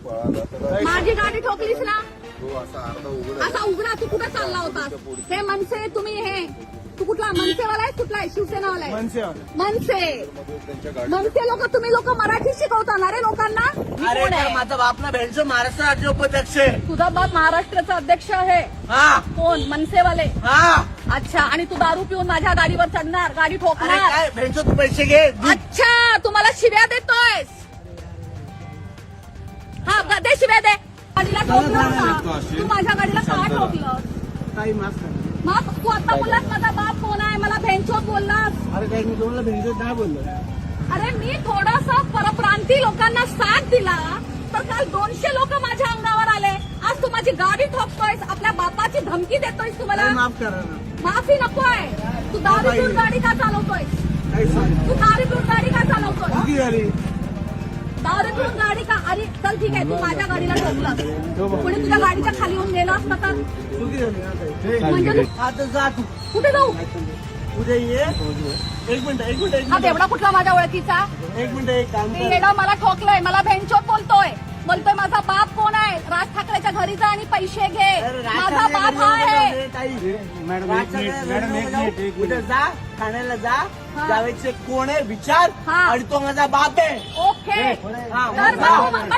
माझी गाडी ठोकलीस ना, तो असा उघडा. तू कुठे चालला होतास? हे मनसे तुम्ही हे तू कुठला मनसेवाला आहे? कुठला आहे? शिवसेनावाला आहे? मनसे लोक तुम्ही लोक मराठी शिकवता ना रे लोकांना? मी अरे कोण तर आहे? माझा बाप ना भेटतो महाराष्ट्र राज्य उपाध्यक्ष आहे. तुझा बाप महाराष्ट्राचा अध्यक्ष आहे? हा कोण? मनसेवाले? हा. अच्छा. आणि तू दारू पिऊन माझ्या गाडीवर चढणार, गाडी अरे ठोकणार? काय भेटतो तू पैसे घे. अच्छा, तू मला शिव्या देतोयस? हा, दे शिव्या दे. गाडीला ठोकलं का? तू माझ्या गाडीला का ठोकलं? काही माफ कर. मग तू आता बोललास माझा बाप कोण आहे, मला भेंचोद बोललास. अरे काय मी तुम्हाला भेटतो काय बोललो. अरे मी थोडासा परप्रांती लोकांना साथ दिला तर काल 200 लोक माझ्या अंगावर आले. आज तू माझी गाडी ठोकतोयस, आपल्या बापाची धमकी देतोयस. तू मला माफ करा ना. माफी नकोय. तू दारू पिऊन गाडी का चालवतोयस? काही सांग. तू दारू पिऊन गाडी का चालवतोय? किती झाली? दारू पिऊन गाडी का? अरे चल ठीक आहे, तू माझ्या गाडीला ठोकलं, कोणी तुझ्या गाडीच्या खाली येऊन गेलं असतं तर? चुकी झाली ना ताई. म्हणजे तू आता जा तू. कुठे जाऊ? उद्या ये. एक मिनिट हा तेवढा कुठला माझ्या ओळखीचा? एक काम मी कर. येणं मला ठोकलंय, मला भेंचोद बोलतोय माझा बाप कोण आहे? राज ठाकरेच्या घरी जा आणि पैसे घे. अरे राज माझा ठाकरे बाप घरी हा आहे. जाऊ दे, ताई. मॅडम, राज एक ठाकरे मिनिट, घरी मॅडम, एक जाऊ. मिनिट, एक उद्या मिनिट. जा ठाण्याला जा. हा. जावेदचे कोण आहे विचार. हा. आणि तो माझा बाप आहे. ओके. हा, तर जा. मग